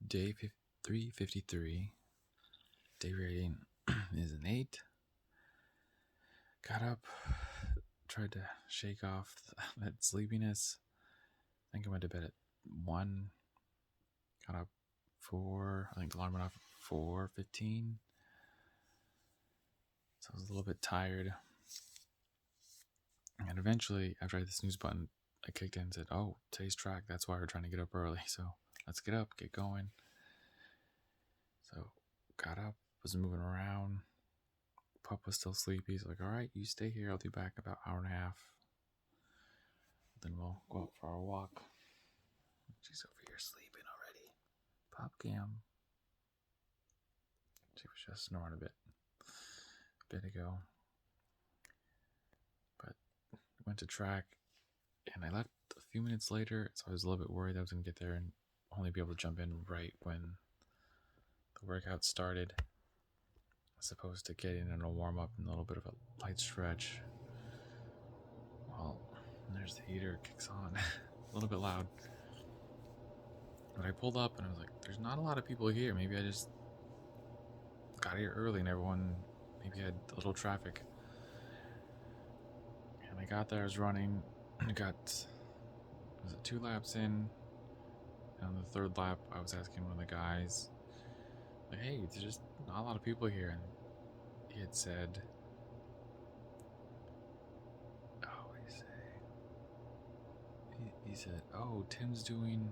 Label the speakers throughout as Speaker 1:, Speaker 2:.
Speaker 1: Day 353. Day rating is an 8. Got up, tried to shake off that sleepiness. I think I went to bed at 1. Got up 4. I think the alarm went off at 4:15. So I was a little bit tired. And eventually, after I hit the snooze button, I kicked in and said, "Oh, today's track. That's why we're trying to get up early. So let's get up, get going." So got up, was moving around. Pup was still sleepy. So like, all right, you stay here. I'll be back in about an hour and a half. Then we'll go out for our walk. She's over here sleeping already. Pop Cam. She was just snoring a bit ago. But went to track, and I left a few minutes later, so I was a little bit worried I was going to get there and only be able to jump in right when the workout started. As opposed to getting in a warm up and a little bit of a light stretch. Well, there's the heater, kicks on. A little bit loud. But I pulled up and I was like, there's not a lot of people here. Maybe I just got here early and everyone maybe had a little traffic. And I got there, I was running, and was it 2 laps in? And on the 3rd lap, I was asking one of the guys, like, hey, there's just not a lot of people here. And he had said, oh, what did he say? He said, oh, Tim's doing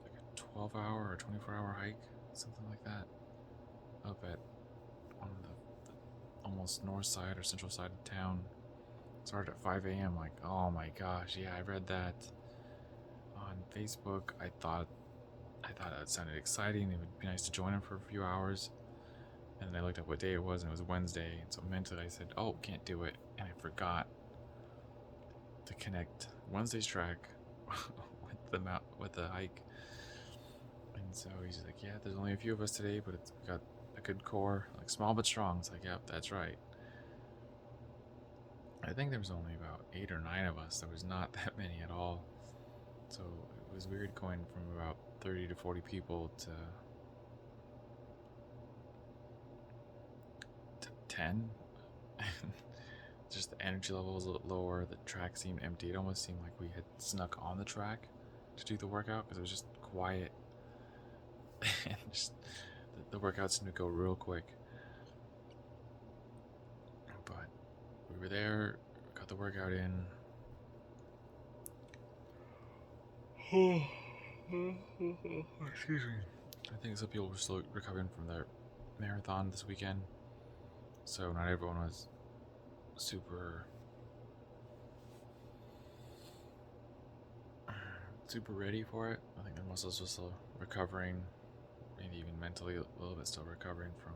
Speaker 1: like a 12-hour or 24-hour hike, something like that, up at on the almost north side or central side of town. Started at 5 a.m. Like, oh my gosh, yeah, I read that on Facebook. I thought it sounded exciting. It would be nice to join him for a few hours. And then I looked up what day it was, and it was Wednesday. And so mentally I said, oh, can't do it. And I forgot to connect Wednesday's track with the hike. And so he's like, yeah, there's only a few of us today, but it's got a good core, like small but strong. It's like, yep, that's right. I think there was only about 8 or 9 of us. There was not that many at all. So it was weird going from about 30 to 40 people to 10. Just the energy level was a little lower. The track seemed empty. It almost seemed like we had snuck on the track to do the workout because it was just quiet. And just the workout seemed to go real quick. But we were there, got the workout in. Excuse me. I think some people were still recovering from their marathon this weekend, so not everyone was super ready for it. I think their muscles were still recovering, maybe even mentally a little bit still recovering from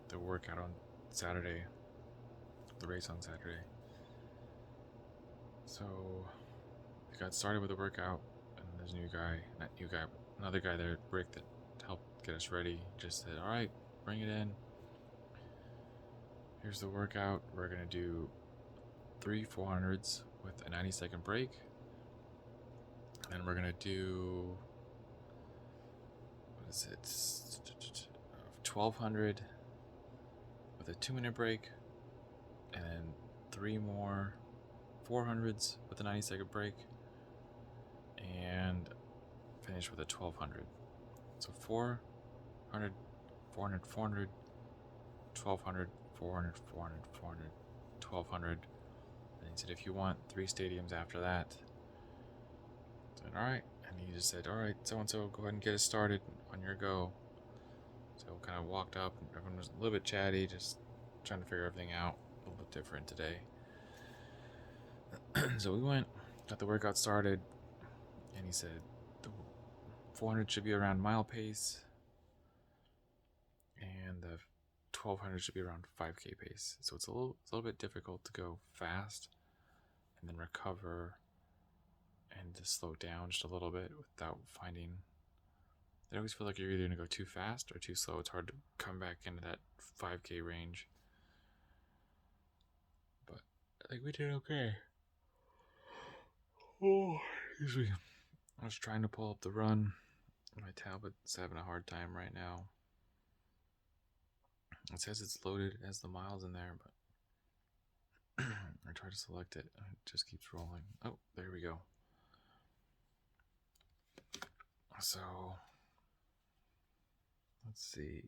Speaker 1: the workout on Saturday, the race on Saturday. So we got started with the workout, and there's another guy there, Rick, that helped get us ready. Just said, all right, bring it in. Here's the workout. We're going to do 3 400s with a 90-second break. And we're going to do, 1200 with a 2-minute break. And then 3 more 400s with a 90-second break. And finish with a 1200. So 400, 400, 400, 1200, 400, 400, 400, 1200. And he said, if you want 3 stadiums after that. I said, all right. And he just said, all right, so-and-so, go ahead and get us started on your go. So we kind of walked up, and everyone was a little bit chatty, just trying to figure everything out. A little bit different today. So we went, got the workout started, and he said the 400 should be around mile pace, and the 1200 should be around 5K pace. So it's a little bit difficult to go fast and then recover and to slow down just a little bit without finding. I always feel like you're either going to go too fast or too slow. It's hard to come back into that 5K range. But I think we did okay. Oh, excuse me. I was trying to pull up the run. My tablet's having a hard time right now. It says it's loaded as the miles in there, but I try to select it and it just keeps rolling. Oh, there we go. So let's see.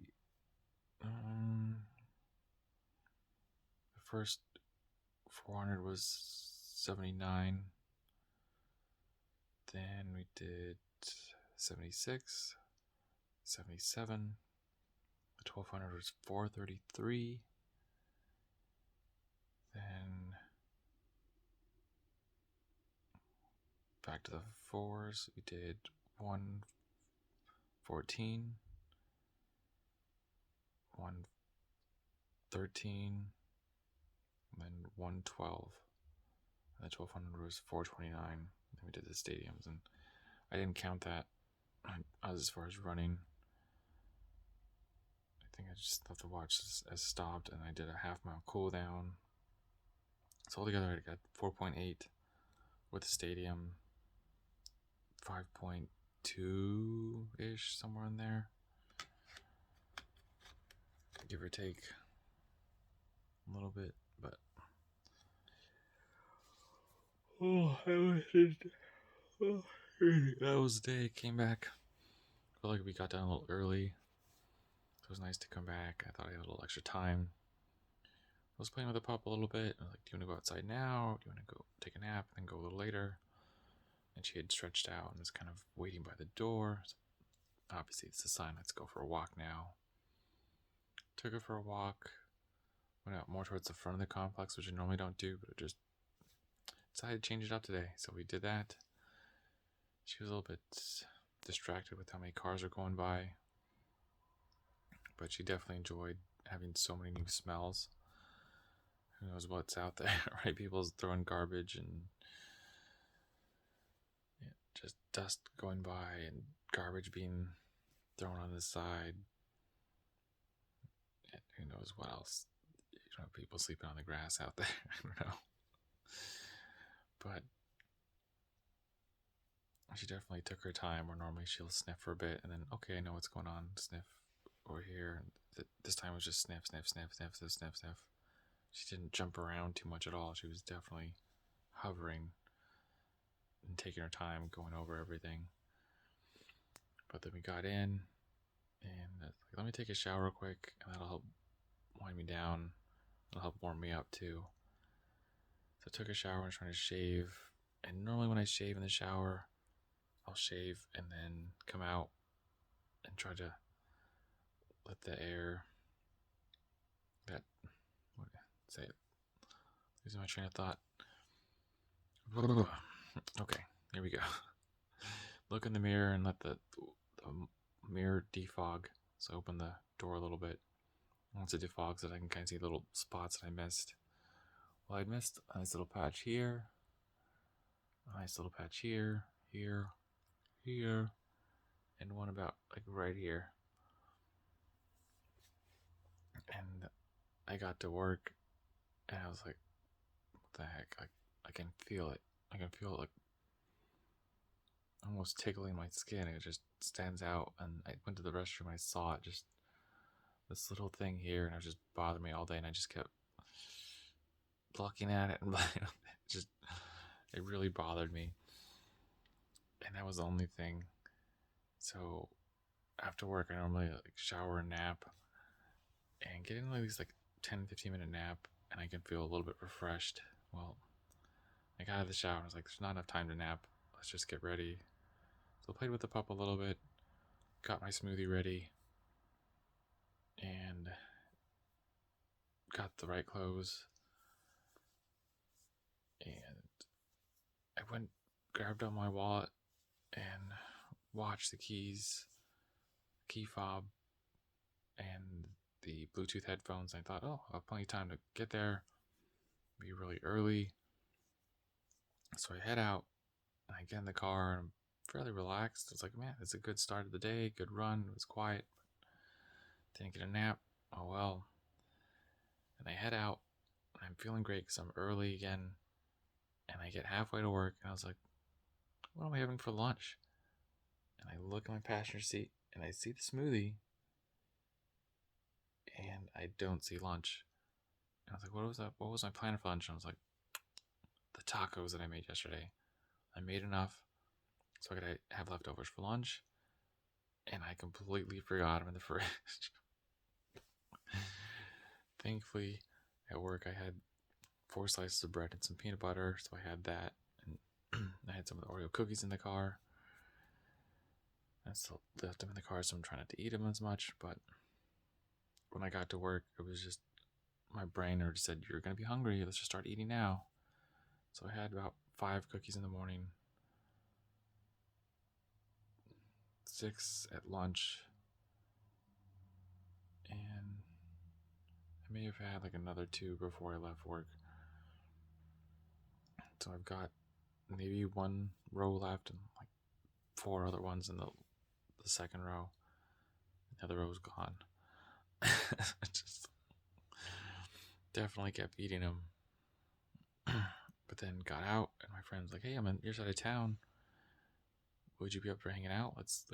Speaker 1: The first 400 was 79. Then we did 76, 77. The 1200 was 433. Then back to the fours, we did 114, 113, and then 112. And the 1200 was 429. Then we did the stadiums, and I didn't count that as far as running. I think I just thought the watch as stopped, and I did a half-mile cool down. So altogether, I got 4.8 with the stadium, 5.2-ish, somewhere in there, give or take a little bit, but that was the day. Came back. I feel like we got done a little early. It was nice to come back. I thought I had a little extra time. I was playing with the pup a little bit. I was like, do you want to go outside now? Do you want to go take a nap and then go a little later? And she had stretched out and was kind of waiting by the door. So obviously, it's a sign, let's go for a walk now. Took her for a walk. Went out more towards the front of the complex, which I normally don't do, but I just decided to change it up today. So we did that. She was a little bit distracted with how many cars are going by, but she definitely enjoyed having so many new smells. Who knows what's out there, right? People's throwing garbage and just dust going by and garbage being thrown on the side. And who knows what else? People sleeping on the grass out there. I don't know. But she definitely took her time, where normally she'll sniff for a bit and then, okay, I know what's going on. Sniff over here. And this time it was just sniff, sniff, sniff, sniff, sniff, sniff, sniff. She didn't jump around too much at all. She was definitely hovering and taking her time going over everything. But then we got in, and let me take a shower real quick, and that'll help wind me down. It'll help warm me up too. So I took a shower and I was trying to shave. And normally when I shave in the shower, I'll shave and then come out and try to let the air, losing my train of thought. Okay, here we go. Look in the mirror and let the mirror defog. So I open the door a little bit. Once it defogs it, I can kind of see little spots that I missed. Well, I missed a nice little patch here, a nice little patch here, here, and one about like right here. And I got to work, and I was like, what the heck? I can feel it. I can feel it like almost tickling my skin. It just stands out. And I went to the restroom and I saw it, just this little thing here, and it just bothered me all day. And I just kept looking at it, and it really bothered me. And that was the only thing. So after work, I normally shower and nap, and get in at least 10-15 minute nap, and I can feel a little bit refreshed. Well, I got out of the shower and I was like, there's not enough time to nap. Let's just get ready. So I played with the pup a little bit, got my smoothie ready, and got the right clothes. And I grabbed out my wallet and watched the keys, key fob, and the Bluetooth headphones. I thought, oh, I'll have plenty of time to get there, be really early. So I head out, and I get in the car, and I'm fairly relaxed. It's like, man, it's a good start of the day, good run. It was quiet, but didn't get a nap. Oh well. And I head out, and I'm feeling great because I'm early again. And I get halfway to work, and I was like, what am I having for lunch? And I look at my passenger seat and I see the smoothie and I don't see lunch. And I was like, what was that? What was my plan for lunch? And I was like, the tacos that I made yesterday. I made enough so I could have leftovers for lunch, and I completely forgot them in the fridge. Thankfully, at work I had 4 slices of bread and some peanut butter, so I had that, and I had some of the Oreo cookies in the car. I still left them in the car, so I'm trying not to eat them as much. But when I got to work, it was just my brain just said, "You're gonna be hungry. Let's just start eating now." So I had about 5 cookies in the morning, 6 at lunch, and I may have had like another 2 before I left work. So I've got maybe 1 row left and like 4 other ones in the second row. The other row's gone. I just definitely kept eating them. But then got out, and my friend's like, "Hey, I'm in your side of town. Would you be up for hanging out? Let's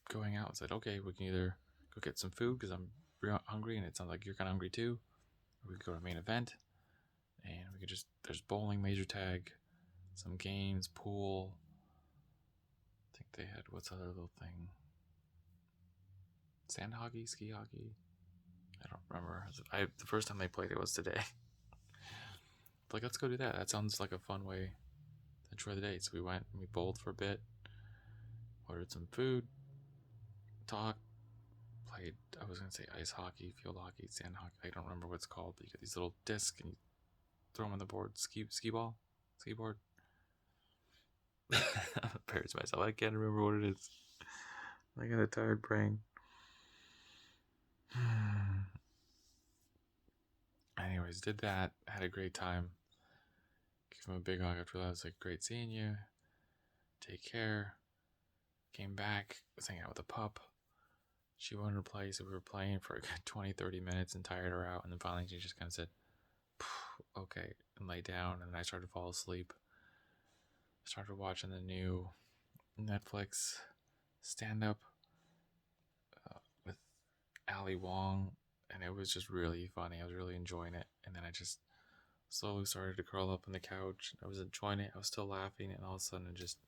Speaker 1: go hang out." I said, "Okay, we can either go get some food because I'm real hungry, and it sounds like you're kind of hungry too, or we could go to a main event, and we could just there's bowling, laser tag, some games, pool. I think they had what's the other little thing? Sand hockey, ski hockey. I don't remember. The first time they played it was today. Like, let's go do that. That sounds like a fun way to enjoy the day. So we went and we bowled for a bit, ordered some food, talked, played. I was gonna say ice hockey, field hockey, sand hockey. I don't remember what it's called. But you get these little discs and you throw them on the board. Ski ball, ski board. I'm embarrassed myself. I can't remember what it is. I got a tired brain. Anyways, did that. Had a great time. Give him a big hug after that. I was like, great seeing you. Take care. Came back. Was hanging out with the pup. She wanted to play, so we were playing for a good 20-30 minutes and tired her out. And then finally, she just kind of said, okay, and lay down. And I started to fall asleep. Started watching the new Netflix stand up with Ali Wong. And it was just really funny. I was really enjoying it. And then I just slowly started to curl up on the couch. I was enjoying it. I was still laughing. And all of a sudden, it just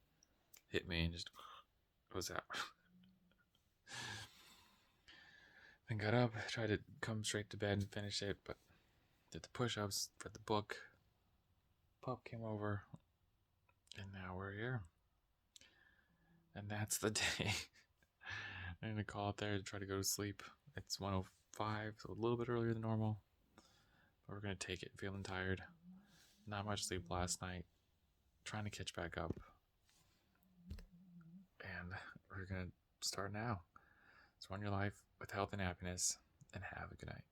Speaker 1: hit me and just was out. Then got up, tried to come straight to bed and finish it, but did the push-ups, read the book. Pup came over, and now we're here. And that's the day. I'm gonna call it there to try to go to sleep. It's 1:05, so a little bit earlier than normal. But we're gonna take it, feeling tired. Not much sleep last night. Trying to catch back up. And we're gonna start now. So run your life with health and happiness, and have a good night.